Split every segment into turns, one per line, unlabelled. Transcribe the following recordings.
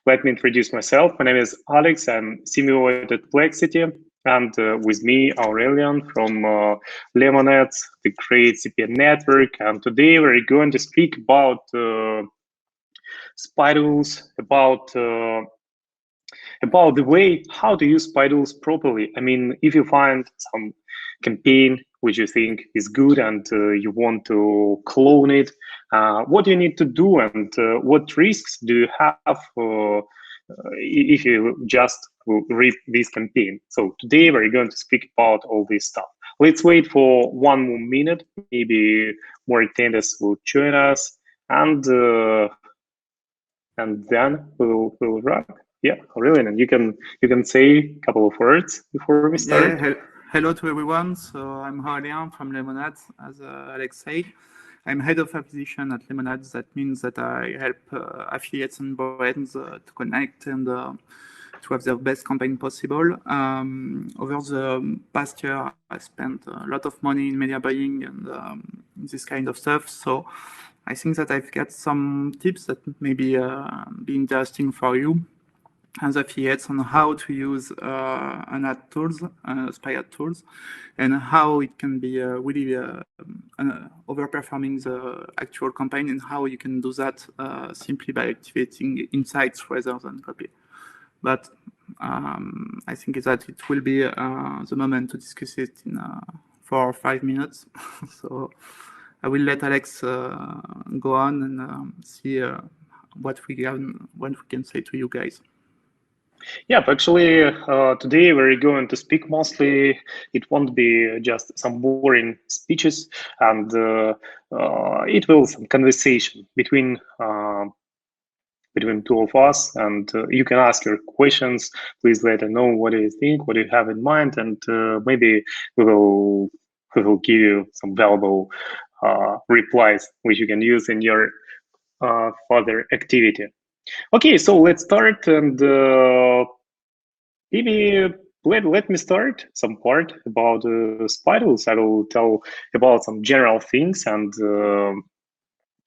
Let me introduce myself. My name is Alex. I'm CMO at AdPlexity, and with me, Aurelien from Lemonade, the great CPN network. And today we're going to speak about spy tools, about the way how to use spy tools properly. I mean, if you find some campaign which you think is good and you want to clone it, what do you need to do, and what risks do you have if you just read this campaign? So today we're going to speak about all this stuff. Let's wait for 1 more minute. Maybe more attendees will join us, and then we'll rock. Yeah, Aurelien, you can say a couple of words before we start.
Yeah, hello to everyone. So I'm Aurelien from Lemonade, as Alex said. I'm head of acquisition at Lemonade. That means that I help affiliates and brands to connect and to have the best campaign possible. Over the past year, I spent a lot of money in media buying and this kind of stuff. So I think that I've got some tips that maybe be interesting for you as affiliates on how to use an ad tools, spy ad tools, and how it can be really overperforming the actual campaign, and how you can do that simply by activating insights rather than copy. But I think that it will be the moment to discuss it in 4 or 5 minutes. So I will let Alex go on and see what we can say to you guys.
Yeah, actually, today we're going to speak mostly. It won't be just some boring speeches, and it will some conversation between two of us. And you can ask your questions. Please let us know what do you think, what do you have in mind, and maybe we will give you some valuable replies which you can use in your further activity. Okay, so let's start, and maybe let me start some part about spy tools. I will tell about some general things, and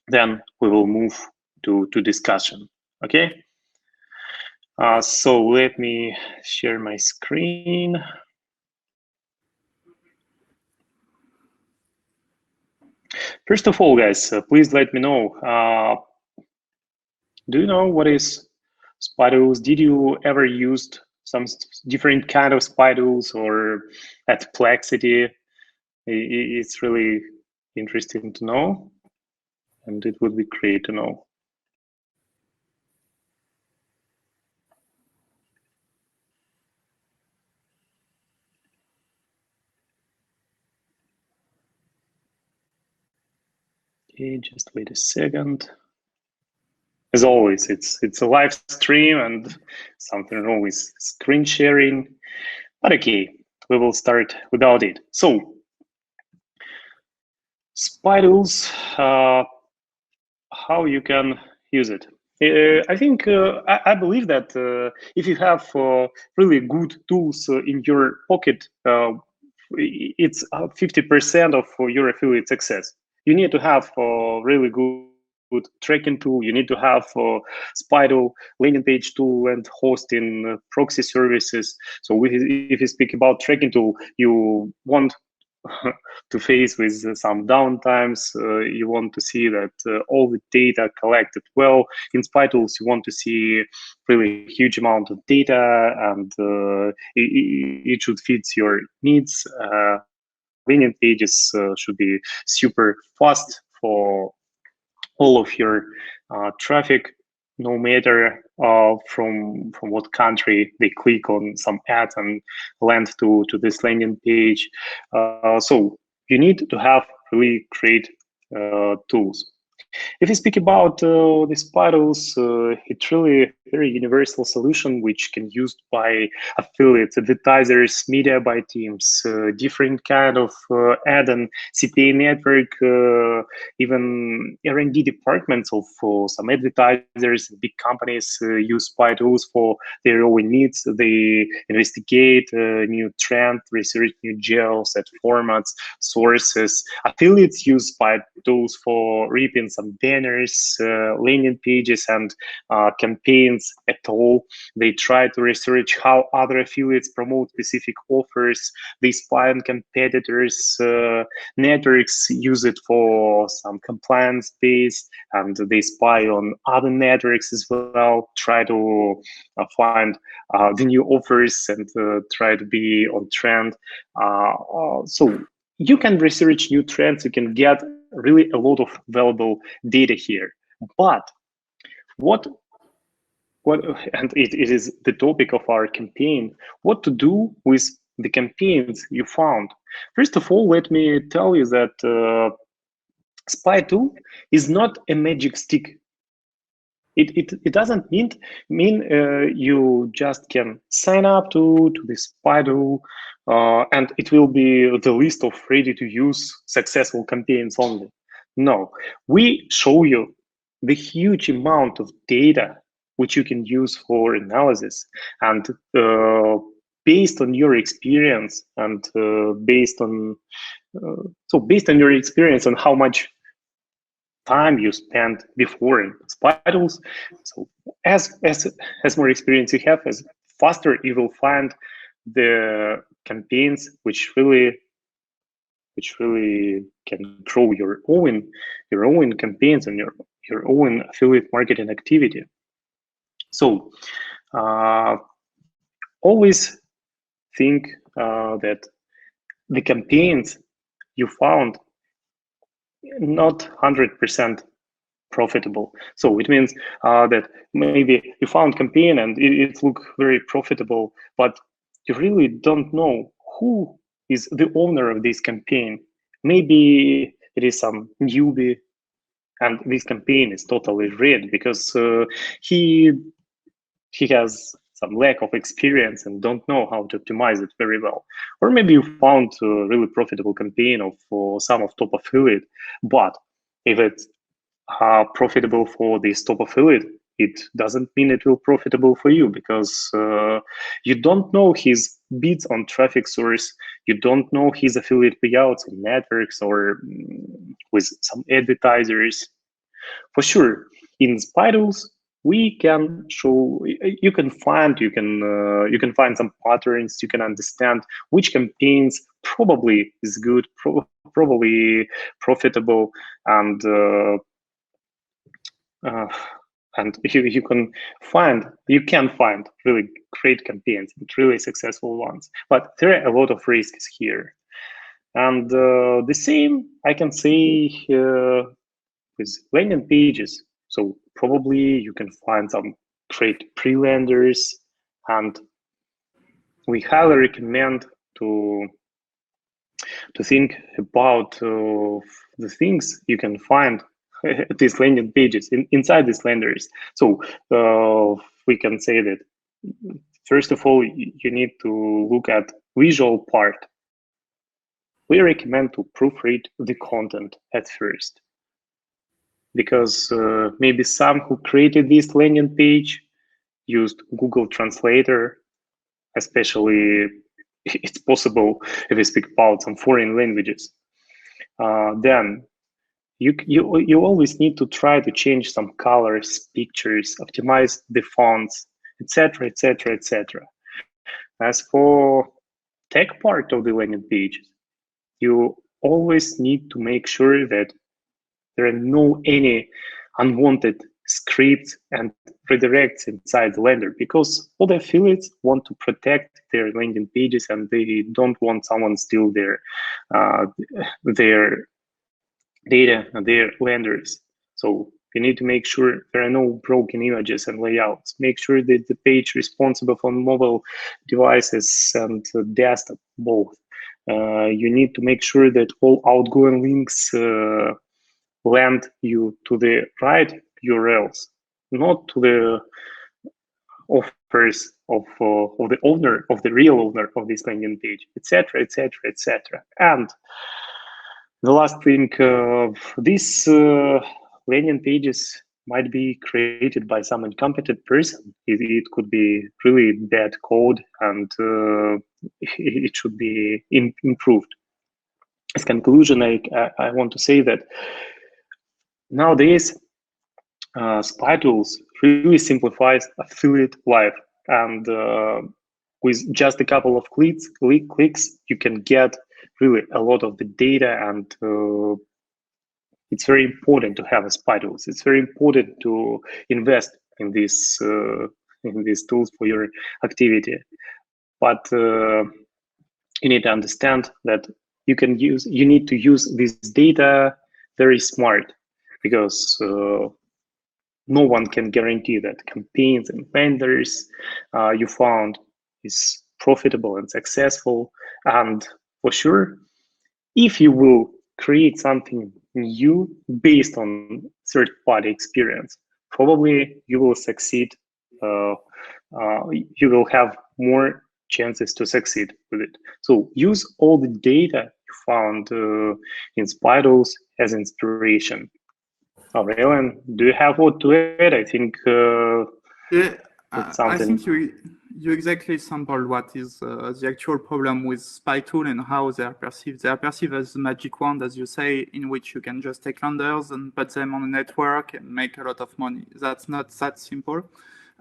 then we will move to discussion. Okay. So let me share my screen. First of all, guys, please let me know. Do you know what is spy tools? Did you ever used some different kind of spy tools or AdPlexity? It's really interesting to know, and it would be great to know. Okay, just wait a second. As always, it's a live stream and something wrong with screen sharing. But okay, we will start without it. So, spy tools, how you can use it. I think I believe that if you have really good tools in your pocket, it's 50% of your affiliate success. You need to have really good tracking tool. You need to have spy tool, landing page tool, and hosting proxy services. So if you speak about tracking tool, you want to face with some downtimes. You want to see that all the data collected well. In spy tools, you want to see really huge amount of data, and it should fit your needs. Landing pages should be super fast for all of your traffic, no matter from what country they click on some ad and land to this landing page. So you need to have really great tools. If you speak about the spy tools, it's really a very universal solution which can be used by affiliates, advertisers, media buy teams, different kind of ad and CPA network, even R&D departments of some advertisers, big companies use spy tools for their own needs. They investigate new trend, research new geos, set formats, sources. Affiliates use spy tools for reaping some banners, landing pages, and campaigns at all. They try to research how other affiliates promote specific offers. They spy on competitors. Networks use it for some compliance base, and they spy on other networks as well. Try to find the new offers and try to be on trend. So you can research new trends. You can get really a lot of valuable data here. But what and it is the topic of our campaign, what to do with the campaigns you found. First of all, let me tell you that spy tool is not a magic stick. It doesn't mean you just can sign up to this spy tool and it will be the list of ready to use successful campaigns only. No, we show you the huge amount of data which you can use for analysis, and based on your experience and based on your experience on how much time you spent before in spy tools. So as more experience you have, as faster you will find the campaigns which really can grow your own campaigns and your own affiliate marketing activity. So always think that the campaigns you found not 100% profitable. So it means that maybe you found campaign and it looked very profitable, but you really don't know who is the owner of this campaign. Maybe it is some newbie, and this campaign is totally red because he has some lack of experience and don't know how to optimize it very well. Or maybe you found a really profitable campaign of some of top affiliate, but if it's profitable for this top affiliate, it doesn't mean it will profitable for you, because you don't know his bids on traffic source, you don't know his affiliate payouts in networks or with some advertisers. For sure, in spy tools, we can show, you can find some patterns, you can understand which campaigns probably is good, probably profitable, and you can find really great campaigns and really successful ones. But there are a lot of risks here, and the same I can say with landing pages. So probably you can find some great pre-landers, and we highly recommend to think about the things you can find at these landing pages, inside these landers. So we can say that first of all, you need to look at visual part. We recommend to proofread the content at first, because maybe some who created this landing page used Google Translator, especially it's possible if we speak about some foreign languages. Then you always need to try to change some colors, pictures, optimize the fonts, etc., etc., etc. As for tech part of the landing page, you always need to make sure that there are no any unwanted scripts and redirects inside the lander, because all the affiliates want to protect their landing pages and they don't want someone steal their data and their landers. So you need to make sure there are no broken images and layouts. Make sure that the page responsible for mobile devices and desktop both. You need to make sure that all outgoing links land you to the right URLs, not to the offers of the owner, of the real owner of this landing page, etc., etc., etc. And the last thing, these landing pages might be created by some incompetent person. It could be really bad code, and it should be improved. As conclusion, I want to say that Nowadays, spy tools really simplifies affiliate life, and with just a couple of clicks, you can get really a lot of the data, and it's very important to have a spy tools. It's very important to invest in these tools for your activity. But you need to understand that you need to use this data very smart, because no one can guarantee that campaigns and vendors you found is profitable and successful. And for sure, if you will create something new based on third-party experience, probably you will succeed. You will have more chances to succeed with it. So use all the data you found in Spidos as inspiration. Aurelien, do you have what to add? I think
Yeah,
it's
I
something.
think you exactly sampled what is the actual problem with spy tool and how they are perceived. They are perceived as a magic wand, as you say, in which you can just take lenders and put them on a network and make a lot of money. That's not that simple.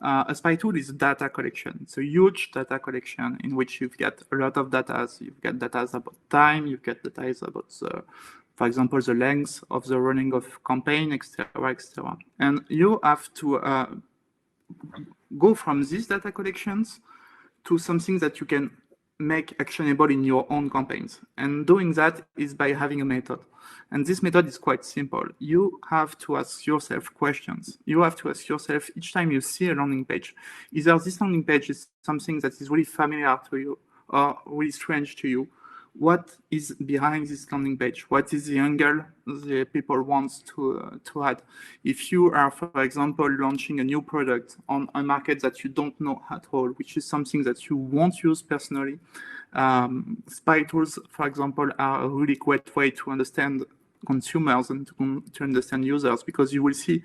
A spy tool is a data collection. It's a huge data collection in which you've got a lot of data. So you've got data about time, you've got data about for example, the length of the running of campaign, etc., etc. And you have to go from these data collections to something that you can make actionable in your own campaigns. And doing that is by having a method. And this method is quite simple. You have to ask yourself questions. You have to ask yourself each time you see a landing page, either this landing page is something that is really familiar to you or really strange to you. What is behind this landing page? What is the angle the people want to add? If you are, for example, launching a new product on a market that you don't know at all, which is something that you won't use personally, spy tools, for example, are a really great way to understand consumers and to understand users, because you will see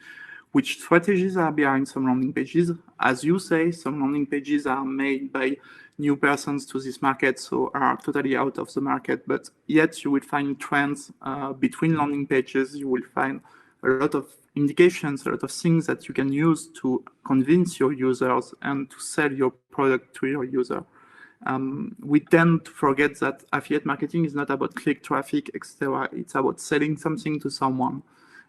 which strategies are behind some landing pages. As you say, some landing pages are made by new persons to this market, so are totally out of the market, but yet you will find trends between landing pages. You will find a lot of indications, a lot of things that you can use to convince your users and to sell your product to your user. We tend to forget that affiliate marketing is not about click traffic, etc. It's about selling something to someone.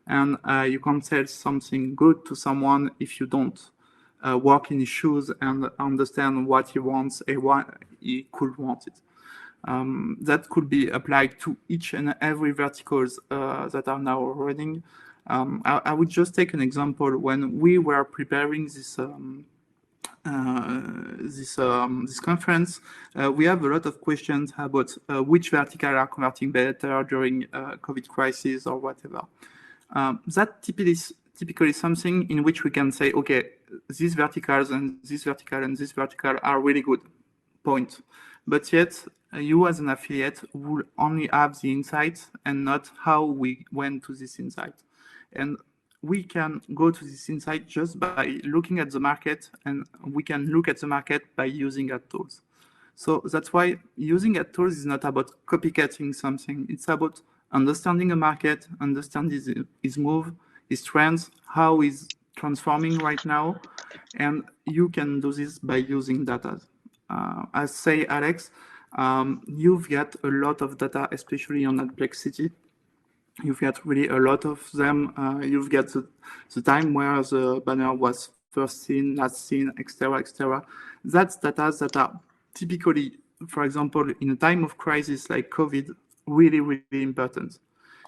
And you can't sell something good to someone if you don't walk in his shoes and understand what he wants and why he could want it. That could be applied to each and every verticals that are now running. I would just take an example. When we were preparing this this conference, we have a lot of questions about which vertical are converting better during COVID crisis or whatever. That typically something in which we can say, okay, these verticals and this vertical and this vertical are really good, point. But yet, you as an affiliate will only have the insight and not how we went to this insight. And we can go to this insight just by looking at the market, and we can look at the market by using ad tools. So that's why using ad tools is not about copycatting something. It's about understanding a market, understanding his move, his trends, how he's transforming right now, and you can do this by using data. As say Alex, you've got a lot of data, especially on AdPlexity. You've got really a lot of them. You've got the time where the banner was first seen, last seen, etc., etc. That's data that are typically, for example, in a time of crisis like COVID, really, really important.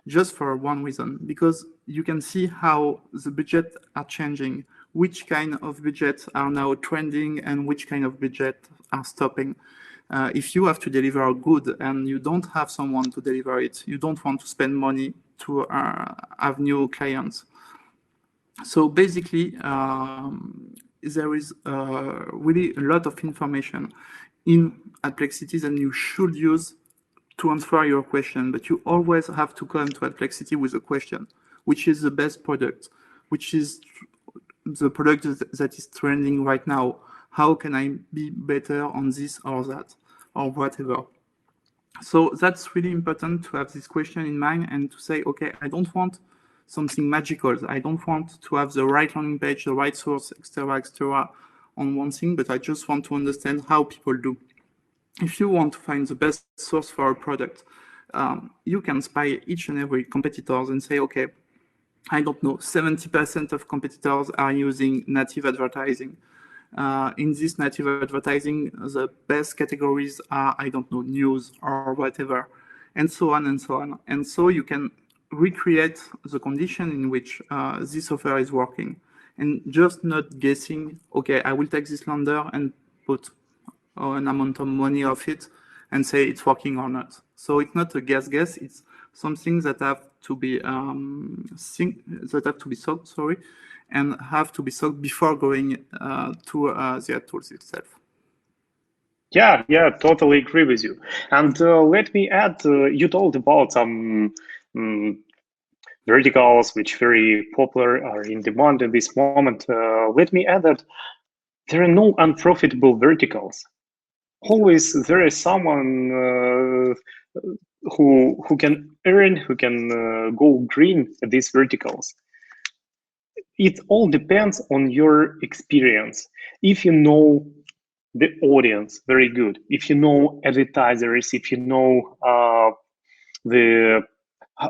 Just for one reason, because you can see how the budgets are changing, which kind of budgets are now trending and which kind of budget are stopping. If you have to deliver a good and you don't have someone to deliver it, you don't want to spend money to have new clients. So basically, there is really a lot of information in AdPlexity that you should use to answer your question, but you always have to come to AdPlexity with a question: which is the best product? Which is the product that is trending right now? How can I be better on this or that or whatever? So that's really important to have this question in mind and to say, okay, I don't want something magical. I don't want to have the right landing page, the right source, etc., on one thing, but I just want to understand how people do. If you want to find the best source for a product, you can spy each and every competitors and say, okay, I don't know, 70% of competitors are using native advertising. In this native advertising, the best categories are, I don't know, news or whatever, and so on and so on. And so you can recreate the condition in which this offer is working, and just not guessing, okay, I will take this lander and put an amount of money of it and say it's working or not. So it's not a guess, it's something that have to be solved, and have to be solved before going to the ad tools itself.
Yeah, totally agree with you. And let me add, you told about some verticals which very popular, are in demand in this moment. Let me add that there are no unprofitable verticals. Always there is someone who can earn, who can go green at these verticals. It all depends on your experience. If you know the audience very good, if you know advertisers, if you know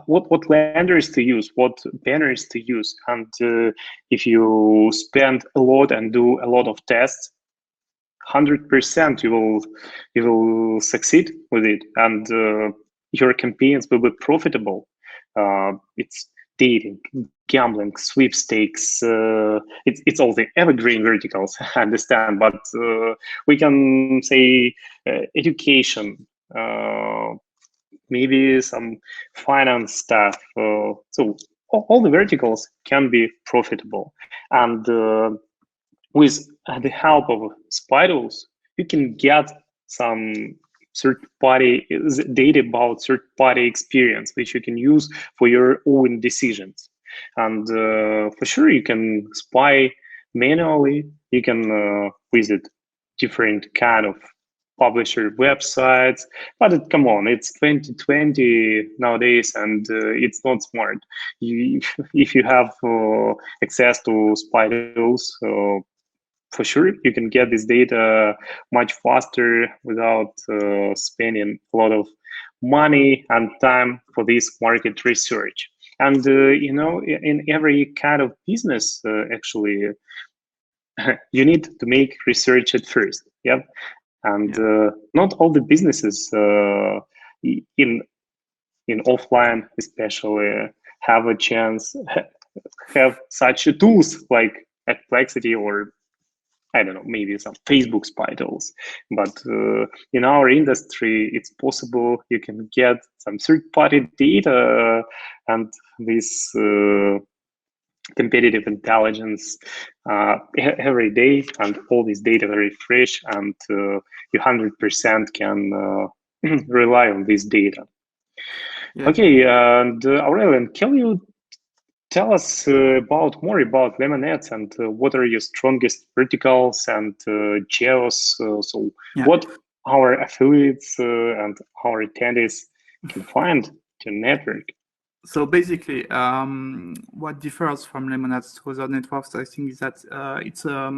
what landers to use, what banners to use, and if you spend a lot and do a lot of tests, 100% you will succeed with it, and your campaigns will be profitable. It's dating, gambling, sweepstakes. It's all the evergreen verticals, I understand, but we can say education, maybe some finance stuff. So all the verticals can be profitable, and with the help of spy tools, you can get some third-party data about third-party experience, which you can use for your own decisions. And for sure, you can spy manually. You can visit different kind of publisher websites, but come on, it's 2020 nowadays, and it's not smart. If you have access to spy tools, for sure you can get this data much faster without spending a lot of money and time for this market research. And in every kind of business, actually, you need to make research at first. Yeah. And not all the businesses in offline especially have a chance, have such tools like AdPlexity, or I don't know, maybe some Facebook spy tools. But in our industry, it's possible you can get some third-party data and this competitive intelligence every day, and all this data very fresh, and you 100% can rely on this data. Yeah. Okay, and Aurelien, can you tell us more about Lemonade, and what are your strongest verticals and geos? What our affiliates and our attendees can find to network?
So basically, what differs from Lemonade to other networks, I think, is that it's a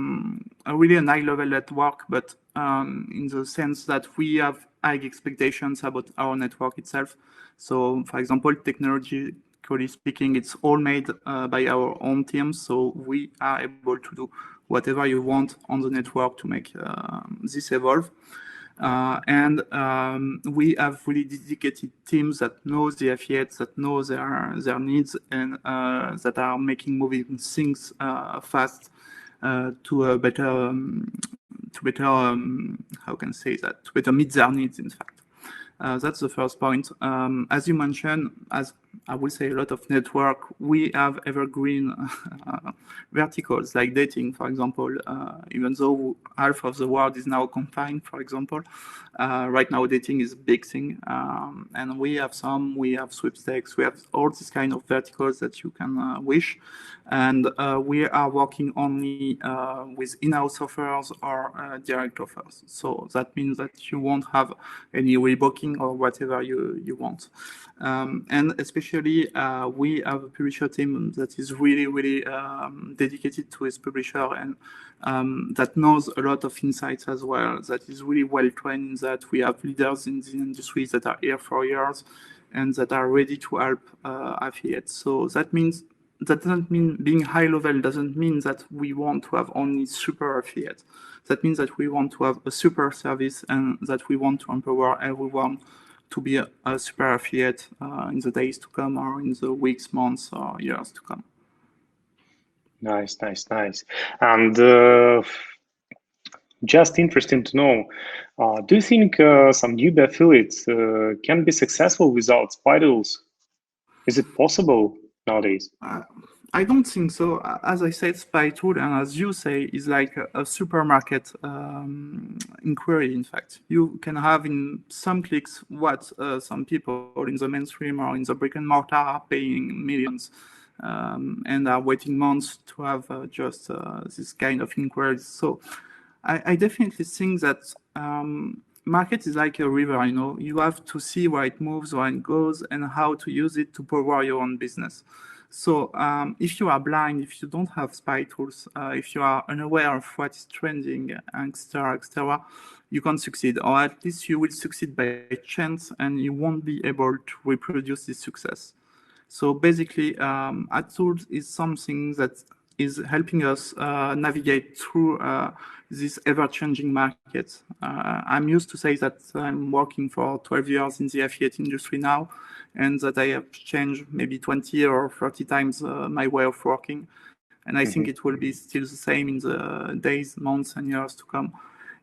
really a high-level network, but in the sense that we have high expectations about our network itself. So, for example, technologically speaking, it's all made by our own teams, so we are able to do whatever you want on the network to make this evolve. And we have really dedicated teams that know the affiliates, that know their needs, and that are moving things fast to a better how can I say that, to better meet their needs, in fact. That's the first point. As you mentioned, as I will say, a lot of network, we have evergreen verticals like dating, for example, even though half of the world is now confined, for example. Right now, dating is a big thing. And we have sweepstakes, we have all these kind of verticals that you can wish. And we are working only with in-house offers or direct offers. So that means that you won't have any rebooking or whatever you want. And especially especially we have a publisher team that is really dedicated to its publisher and that knows a lot of insights as well, that is really well trained in that. We have leaders in the industry that are here for years and that are ready to help affiliates. So that doesn't mean being high level doesn't mean that we want to have only super affiliates. That means that we want to have a super service and that we want to empower everyone to be a super affiliate in the days to come or in the weeks, months, or years to come.
Nice. And just interesting to know, do you think some newbie affiliates can be successful without spy tools? Is it possible nowadays?
I don't think so. As I said, spy tool, and as you say, is like a supermarket inquiry. In fact, you can have in some clicks what some people in the mainstream or in the brick and mortar are paying millions and are waiting months to have just this kind of inquiries. So I definitely think that market is like a river. You have to see where it moves, where it goes, and how to use it to power your own business. So if you are blind, if you don't have spy tools, if you are unaware of what is trending, etc., you can't succeed, or at least you will succeed by chance and you won't be able to reproduce this success. So basically, ad tools is something that is helping us navigate through this ever-changing market. I'm used to say that I'm working for 12 years in the affiliate industry now, and that I have changed maybe 20 or 30 times my way of working. And I think it will be still the same in the days, months, and years to come.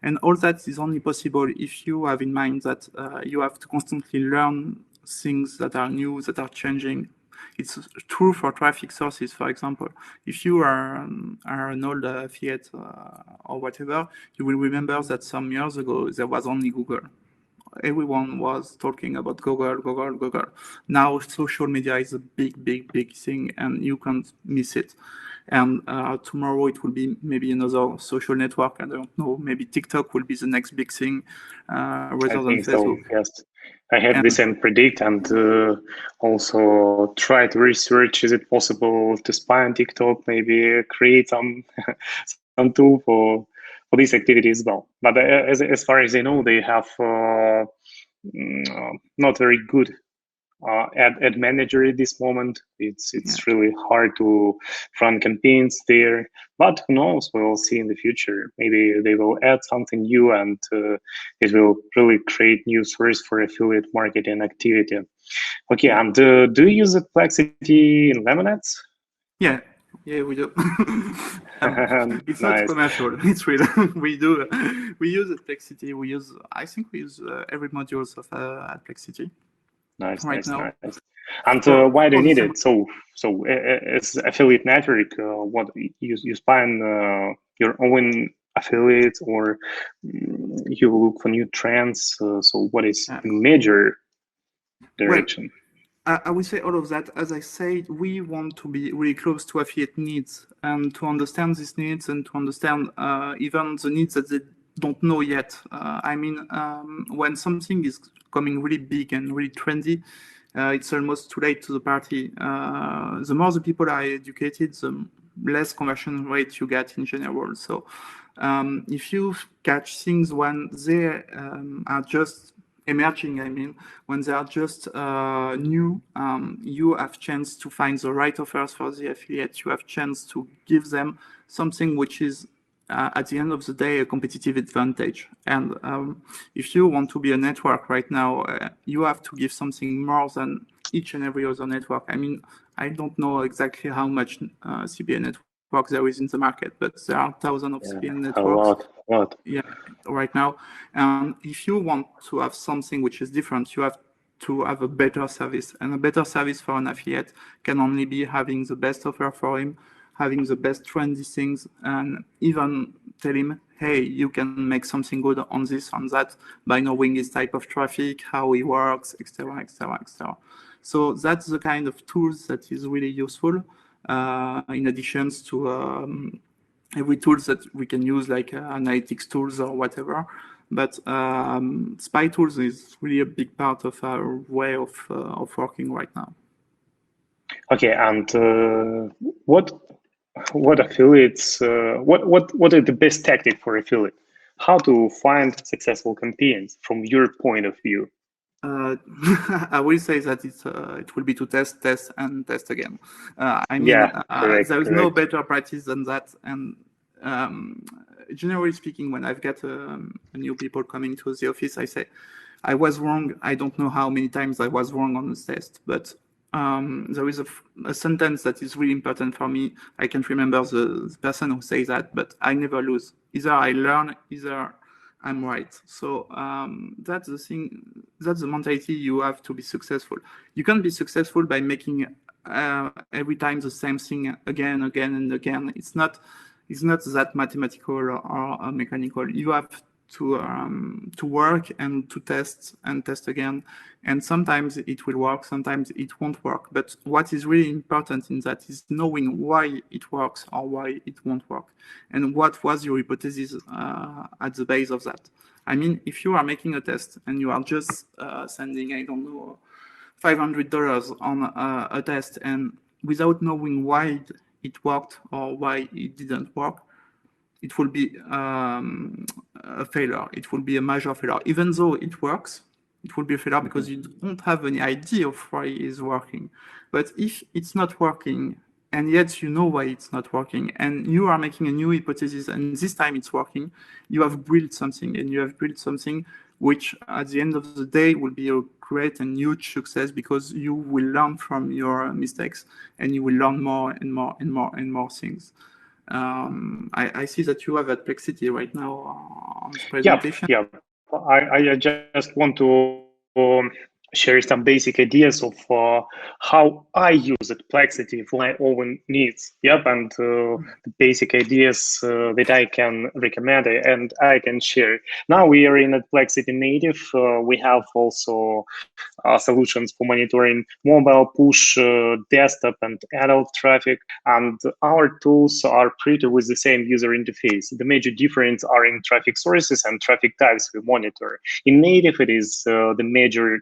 And all that is only possible if you have in mind that you have to constantly learn things that are new, that are changing. It's true for traffic sources, for example. If you are an old affiliate or whatever, you will remember that some years ago there was only Google. Everyone was talking about Google. Now social media is a big thing, and you can't miss it. And tomorrow it will be maybe another social network. I don't know. Maybe TikTok will be the next big thing rather than Facebook.
So, yes. I have this and predict and also try to research, is it possible to spy on TikTok, maybe create some tool for these activities as well. But as far as I know, they have not very good ad manager at this moment. It's really hard to run campaigns there, but who knows, we'll see in the future. Maybe they will add something new and it will really create new source for affiliate marketing activity. Okay, and do you use AdPlexity in Lemonades?
Yeah, we do. It's not commercial. It's real. We do. We use AdPlexity. I think we use every modules of AdPlexity.
Nice. And why do you need it? So as affiliate network, what you spy on your own affiliates, or you look for new trends? So what is major direction?
I would say all of that. As I said, we want to be really close to affiliate needs and to understand these needs and to understand even the needs that they don't know yet. When something is coming really big and really trendy, it's almost too late to the party. The more the people are educated, the less conversion rate you get in general. So if you catch things when they are just emerging, when they are just new, you have chance to find the right offers for the affiliate. You have chance to give them something which is at the end of the day a competitive advantage. And if you want to be a network right now, you have to give something more than each and every other network. I don't know exactly how much CPA networks there is in the market, but there are thousands of CPA networks.
A lot.
Yeah, right now. And if you want to have something which is different, you have to have a better service. And a better service for an affiliate can only be having the best offer for him, having the best trendy things, and even tell him, hey, you can make something good on this, on that, by knowing his type of traffic, how he works, etc. So that's the kind of tools that is really useful, in addition to every tools that we can use, like analytics tools or whatever. But spy tools is really a big part of our way of working right now.
Okay, and what affiliates? What are the best tactic for affiliate? How to find successful campaigns from your point of view?
Uh, I will say that it will be to test, and test again. I mean,
Yeah, correct,
there is no
correct.
better practice than that. And generally speaking, when I've got new people coming to the office, I say, I was wrong. I don't know how many times I was wrong on this test, but there is a sentence that is really important for me. I can't remember the person who says that, but I never lose. Either I learn, either I'm right. So that's the thing. That's the mentality you have to be successful. You can't be successful by making every time the same thing again, again, and again. It's not that mathematical or mechanical. You have to work and to test and test again. And sometimes it will work, sometimes it won't work. But what is really important in that is knowing why it works or why it won't work, and what was your hypothesis at the base of that. I mean, if you are making a test and you are just sending, I don't know, $500 on a test, and without knowing why it worked or why it didn't work, it will be a failure. It will be a major failure. Even though it works, it will be a failure because you don't have any idea of why it's working. But if it's not working, and yet you know why it's not working, and you are making a new hypothesis, and this time it's working, you have built something, and you have built something which at the end of the day will be a great and huge success, because you will learn from your mistakes, and you will learn more and more and more and more things. I see that you have AdPlexity right now on this
Yep,
presentation.
yep. I just want to share some basic ideas of how I use Plexity for my own needs. Yep, and the basic ideas that I can recommend and I can share. Now we are in Plexity native. We have also solutions for monitoring mobile, push, desktop, and adult traffic. And our tools are pretty with the same user interface. The major difference are in traffic sources and traffic types we monitor. In native, it is the major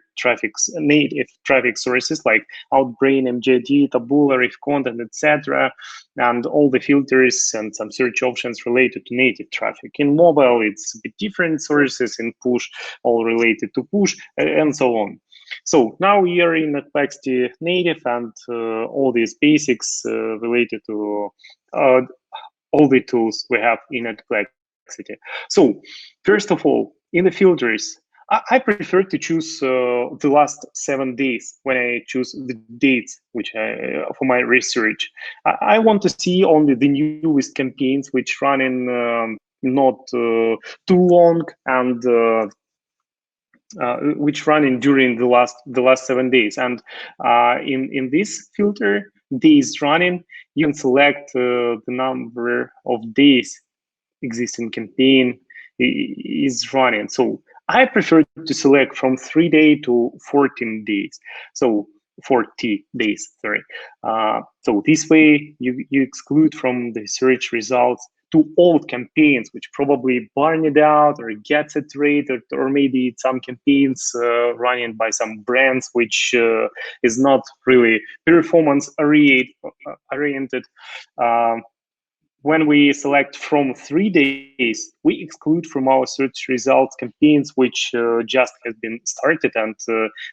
native traffic sources like Outbrain, MJD, Taboola, If content, etc., and all the filters and some search options related to native traffic. In mobile, it's a bit different sources. In push, all related to push, and so on. So now we are in Plexity native, and all these basics related to all the tools we have in Plexity. So first of all, in the filters, I prefer to choose the last 7 days when I choose the dates for my research. I want to see only the newest campaigns which run in not too long and which running during the last 7 days. And in this filter, days running, you can select the number of days existing campaign is running. So I prefer to select from 3 days to 14 days. So 40 days, sorry. So this way you exclude from the search results to old campaigns, which probably burned out or get saturated, or maybe some campaigns running by some brands, which is not really performance oriented. When we select from 3 days, we exclude from our search results campaigns which just have been started, and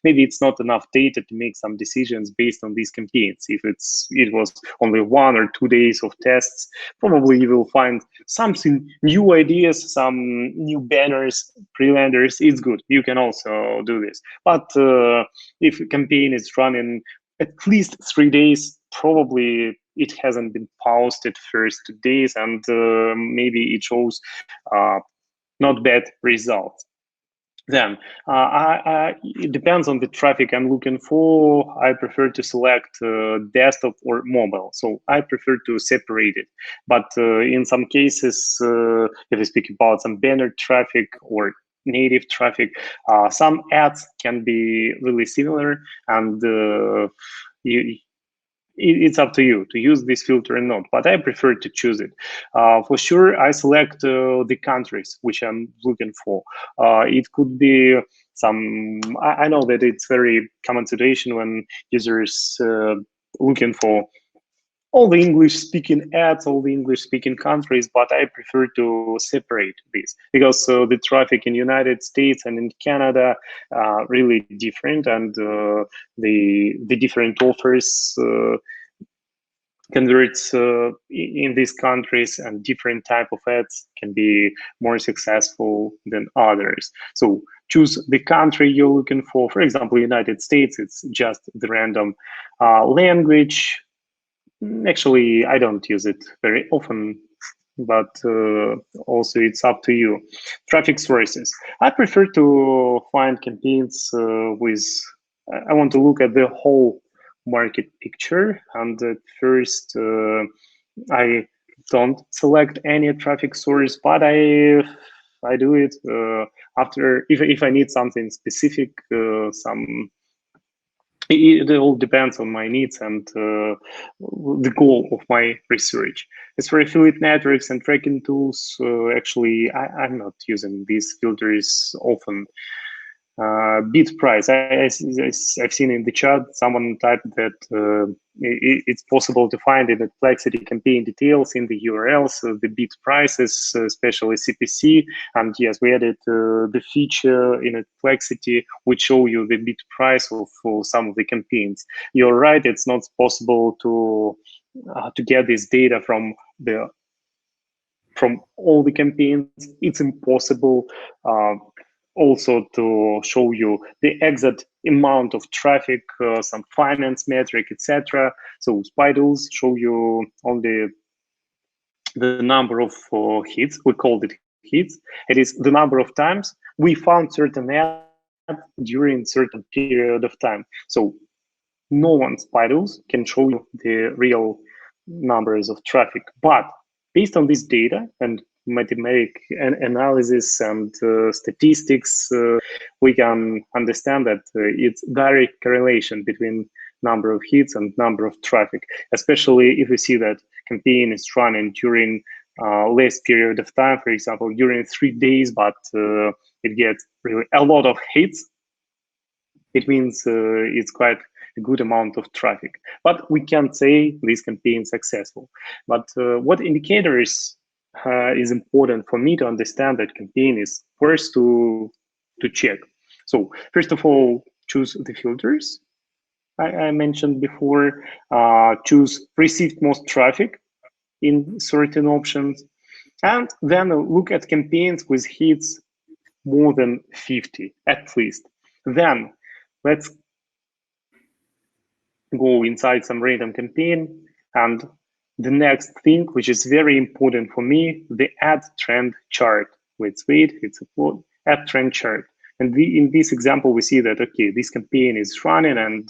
maybe it's not enough data to make some decisions based on these campaigns. If it was only 1 or 2 days of tests, probably you will find something new ideas, some new banners, pre-renders. It's good. You can also do this. But if a campaign is running at least 3 days, probably it hasn't been posted first 2 days, and maybe it shows not bad results. Then it depends on the traffic I'm looking for. I prefer to select desktop or mobile. So I prefer to separate it. But in some cases, if we speak about some banner traffic or native traffic, some ads can be really similar, and it's up to you to use this filter or not, but I prefer to choose it. For sure, I select the countries which I'm looking for. It could be some, I know that it's very common situation when users looking for all the English-speaking ads, all the English-speaking countries, but I prefer to separate this because the traffic in United States and in Canada are really different, and the different offers converts in these countries, and different type of ads can be more successful than others. So choose the country you're looking for. For example, United States, it's just the random language. Actually, I don't use it very often, but also it's up to you. Traffic sources. I prefer to find campaigns with, I want to look at the whole market picture, and at first I don't select any traffic source, but I do it after, if I need something specific, it all depends on my needs and the goal of my research. As for affiliate networks and tracking tools, actually, I'm not using these filters often. Bid price. I've seen in the chat someone typed that it's possible to find in AdPlexity campaign details in the URLs, the bid prices, especially CPC. And yes, we added the feature in AdPlexity which show you the bid price of some of the campaigns. You're right; it's not possible to get this data from all the campaigns. It's impossible. Also to show you the exact amount of traffic, some finance metric, etc. So spy tools show you only the number of hits. We called it hits. It is the number of times we found certain ad during certain period of time. So no one spy tools can show you the real numbers of traffic. But based on this data and mathematical analysis and statistics, we can understand that it's direct correlation between number of hits and number of traffic, especially if we see that campaign is running during less period of time, for example, during 3 days, but it gets really a lot of hits. It means it's quite a good amount of traffic. But we can't say this campaign is successful. But what indicators is important for me to understand that campaign is first to check. So first of all, choose the filters I mentioned before. Choose received most traffic in certain options, and then look at campaigns with hits more than 50 at least. Then let's go inside some random campaign, and the next thing, which is very important for me, the ad trend chart. Let's wait, it's a plot, ad trend chart. And in this example, we see that, okay, this campaign is running and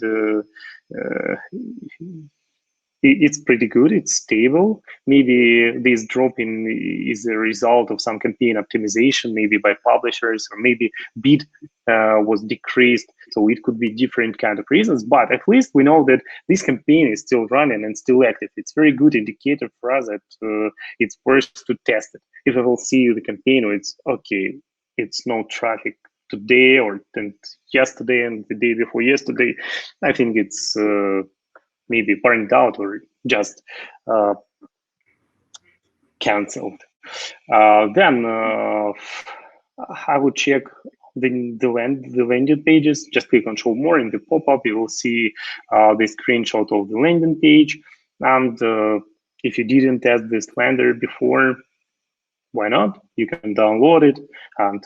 it's pretty good, it's stable. Maybe this drop in is a result of some campaign optimization, maybe by publishers, or maybe bid was decreased. So it could be different kind of reasons, but at least we know that this campaign is still running and still active. It's very good indicator for us that it's worth to test it. If I will see the campaign, it's okay, it's no traffic today or yesterday and the day before yesterday, I think it's maybe burned out or just canceled. Then I would check the landing pages. Just click on show more in the pop-up. You will see the screenshot of the landing page. And if you didn't test this lander before, why not? You can download it and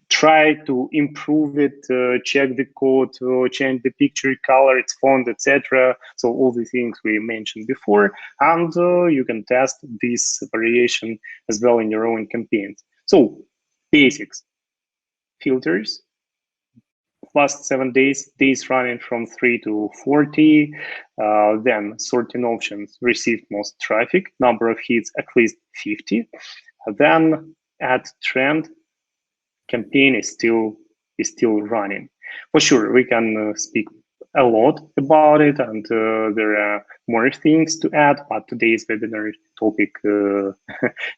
try to improve it, check the code, change the picture color, its font, etc. So all the things we mentioned before, and you can test this variation as well in your own campaigns. So basics, filters, last 7 days, days running from 3 to 40, then sorting options, received most traffic, number of hits at least 50, then ad trend, campaign is still running. For sure, we can speak a lot about it, and there are more things to add, but today's webinar topic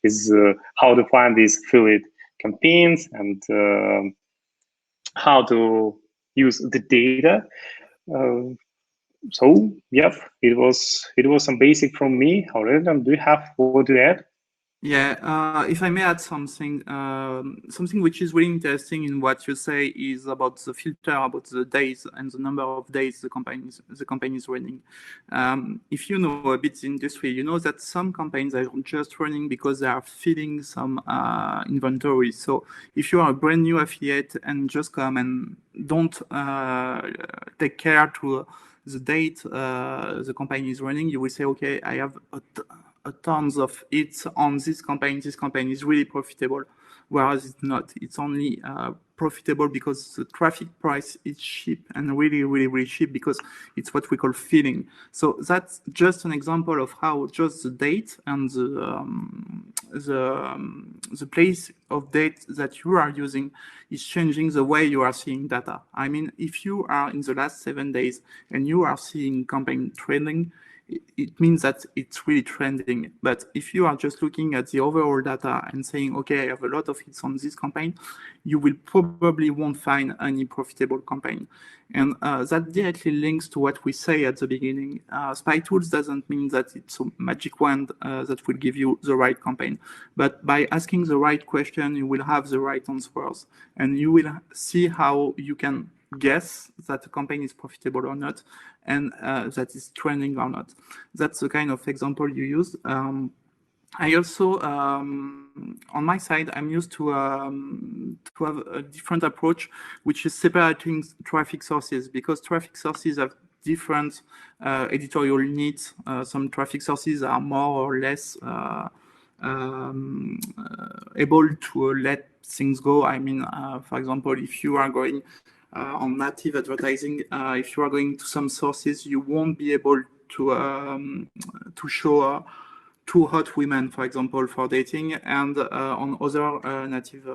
is how to find these affiliate campaigns and how to use the data So yeah, it was some basic from me. Aurelien, do you have what to add?
Yeah, if I may add something, something which is really interesting in what you say is about the filter, about the days and the number of days the company is running. If you know a bit the industry, you know that some campaigns are just running because they are filling some inventory. So if you are a brand new affiliate and just come and don't take care to the date the company is running, you will say, okay, I have a tons of hits on this campaign. This campaign is really profitable, whereas it's not. It's only profitable because the traffic price is cheap and really, really, really cheap because it's what we call filling. So that's just an example of how just the date and the place of date that you are using is changing the way you are seeing data. I mean, if you are in the last 7 days and you are seeing campaign trending, it means that it's really trending. But if you are just looking at the overall data and saying, okay, I have a lot of hits on this campaign, you will probably won't find any profitable campaign. And that directly links to what we say at the beginning. Spy tools doesn't mean that it's a magic wand that will give you the right campaign. But by asking the right question, you will have the right answers. And you will see how you can guess that a campaign is profitable or not, and that is trending or not. That's the kind of example you use. I also, on my side, I'm used to have a different approach, which is separating traffic sources, because traffic sources have different editorial needs. Some traffic sources are more or less able to let things go. I mean, for example, if you are going on native advertising, if you are going to some sources, you won't be able to show two hot women, for example, for dating, and on other native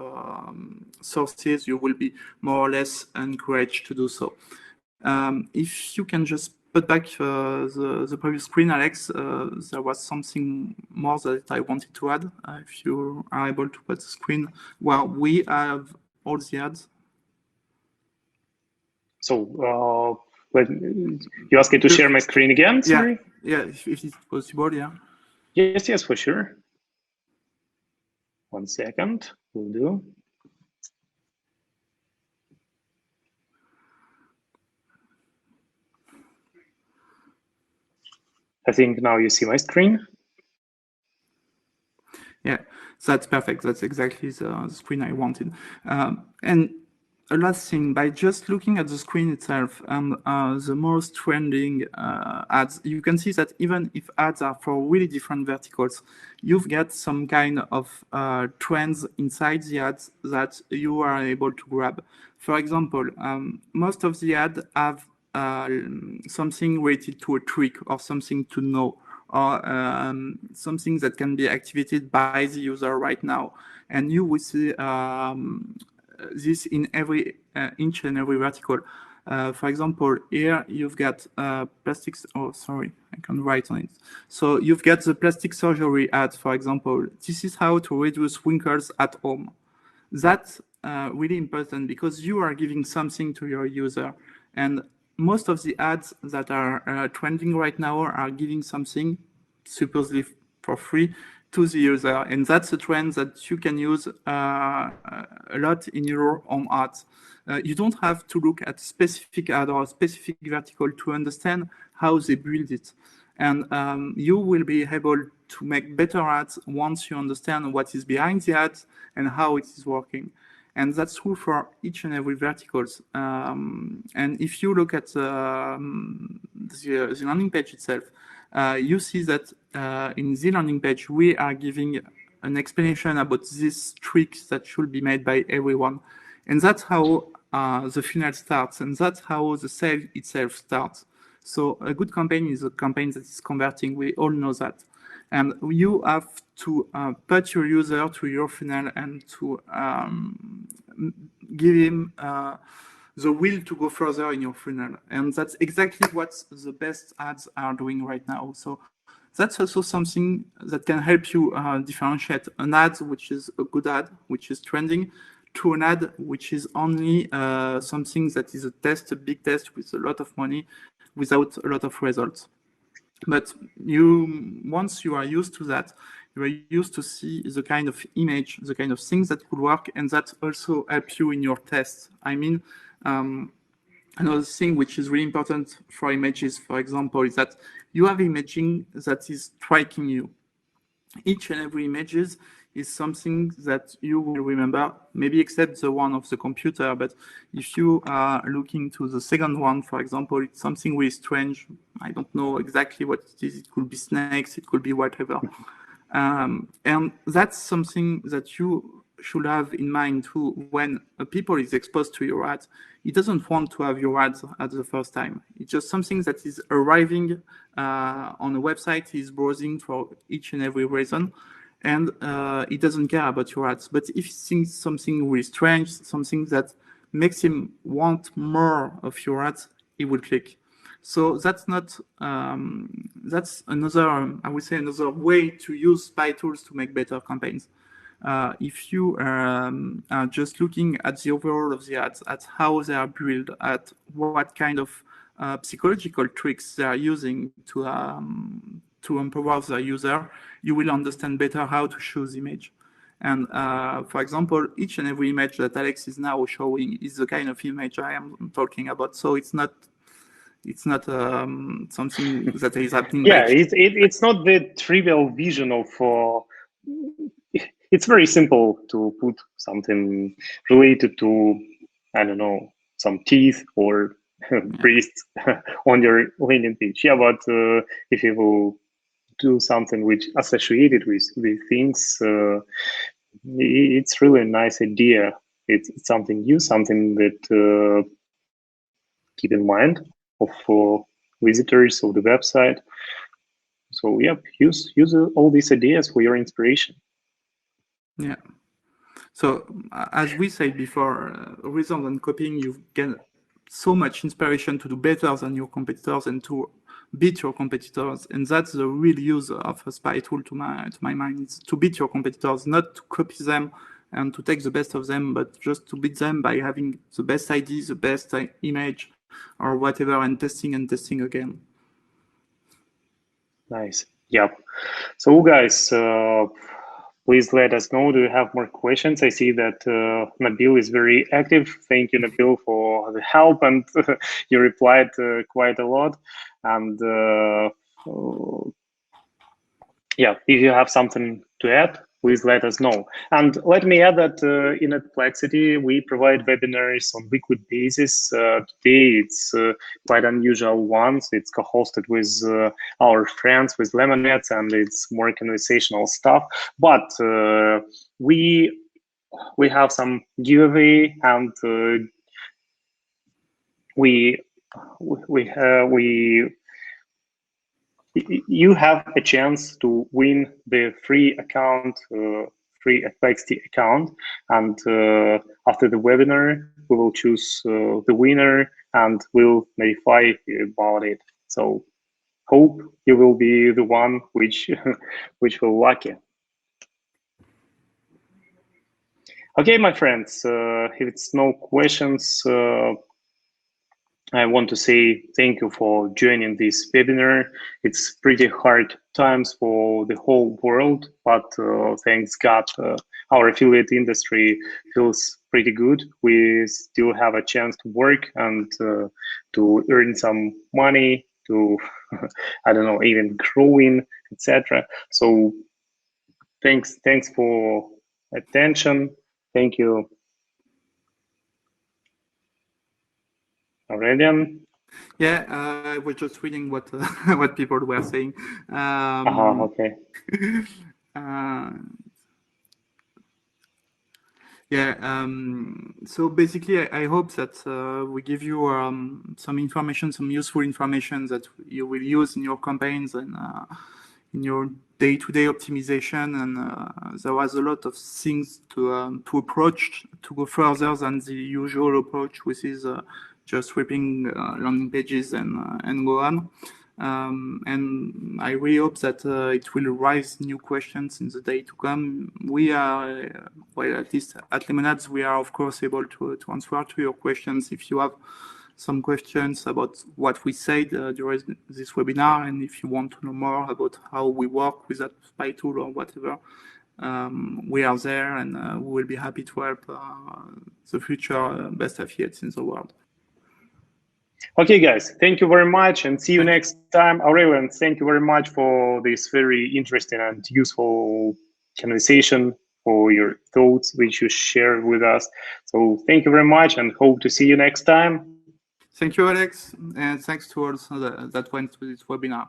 sources, you will be more or less encouraged to do so. If you can just put back the previous screen, Alex, there was something more that I wanted to add. If you are able to put the screen, well, we have all the ads.
So, you asked me to share my screen again, sorry?
Yeah, if it's possible, yeah.
Yes, for sure. 1 second, will do. I think now you see my screen.
Yeah, that's perfect. That's exactly the screen I wanted. And a last thing, by just looking at the screen itself and the most trending ads, you can see that even if ads are for really different verticals, you've got some kind of trends inside the ads that you are able to grab. For example, most of the ads have something related to a trick or something to know, or something that can be activated by the user right now. And you will see this in every inch and every vertical. For example, here you've got plastics. Oh, sorry, I can write on it. So you've got the plastic surgery ad, for example. This is how to reduce wrinkles at home. That's really important because you are giving something to your user. And most of the ads that are trending right now are giving something supposedly for free to the user. And that's a trend that you can use a lot in your own ads. You don't have to look at a specific ad or a specific vertical to understand how they build it. And you will be able to make better ads once you understand what is behind the ads and how it is working. And that's true for each and every verticals. And if you look at the landing page itself, you see that in the landing page, we are giving an explanation about these tricks that should be made by everyone. And that's how the funnel starts, and that's how the sale itself starts. So a good campaign is a campaign that is converting. We all know that. And you have to put your user to your funnel and to give him the will to go further in your funnel. And that's exactly what the best ads are doing right now. So that's also something that can help you differentiate an ad which is a good ad, which is trending, to an ad which is only something that is a test, a big test with a lot of money, without a lot of results. But once you are used to that, you are used to see the kind of image, the kind of things that could work, and that also help you in your tests. I mean, another thing which is really important for images, for example, is that you have imaging that is striking you. Each and every images is something that you will remember, maybe except the one of the computer. But if you are looking to the second one, for example, it's something really strange. I don't know exactly what it is. It could be snakes, it could be whatever. And that's something that you should have in mind too. When people is exposed to your ads, he doesn't want to have your ads at the first time. It's just something that is arriving on a website. He's browsing for each and every reason, and he doesn't care about your ads. But if he thinks something really strange, something that makes him want more of your ads, he will click. So that's not that's another, I would say, another way to use spy tools to make better campaigns. If you are just looking at the overall of the ads, at how they are built, at what kind of psychological tricks they are using to empower the user, you will understand better how to choose image. And for example, each and every image that Alex is now showing is the kind of image I am talking about. So it's not something that is happening.
Yeah, it's not the trivial vision of. It's very simple to put something related to, I don't know, some teeth or priests on your landing page. Yeah, but if you will do something which associated with things, it's really a nice idea. It's something new, something that keep in mind of visitors of the website. So yeah, use all these ideas for your inspiration.
Yeah. So as we said before, rather than copying, you get so much inspiration to do better than your competitors and to beat your competitors. And that's the real use of a spy tool to my mind. It's to beat your competitors, not to copy them and to take the best of them, but just to beat them by having the best ID, the best image or whatever, and testing again.
Nice. Yep. So guys, please let us know. Do you have more questions? I see that Nabil is very active. Thank you, Nabil, for the help, and you replied quite a lot. And yeah, if you have something to add, please let us know. And let me add that in AdPlexity, we provide webinars on weekly basis. Today, it's quite unusual ones. It's co-hosted with our friends, with Lemonets, and it's more conversational stuff. But we have some giveaway, and you have a chance to win the free account, free AdPlexity account. And after the webinar, we will choose the winner and we'll notify you about it. So hope you will be the one which will lucky. Okay, my friends, if it's no questions, I want to say thank you for joining this webinar. It's pretty hard times for the whole world, but thanks God, our affiliate industry feels pretty good. We still have a chance to work and to earn some money, to, I don't know, even growing, etc. So thanks for attention. Thank you. Aurelien?
Yeah, I was just reading what what people were saying.
Okay.
Yeah, so basically, I hope that we give you some information, some useful information that you will use in your campaigns and in your day-to-day optimization. And there was a lot of things to approach, to go further than the usual approach, which is just ripping landing pages and go on. And I really hope that it will raise new questions in the day to come. We are, well, at least at Lemonades, we are of course able to answer to your questions. If you have some questions about what we said during this webinar, and if you want to know more about how we work with that spy tool or whatever, we are there, and we will be happy to help the future best affiliates in the world.
Okay, guys, thank you very much, and see you next time. Aurelien, thank you very much for this very interesting and useful conversation, for your thoughts which you shared with us. So thank you very much, and hope to see you next time.
Thank you, Alex, and thanks to all that went to this webinar.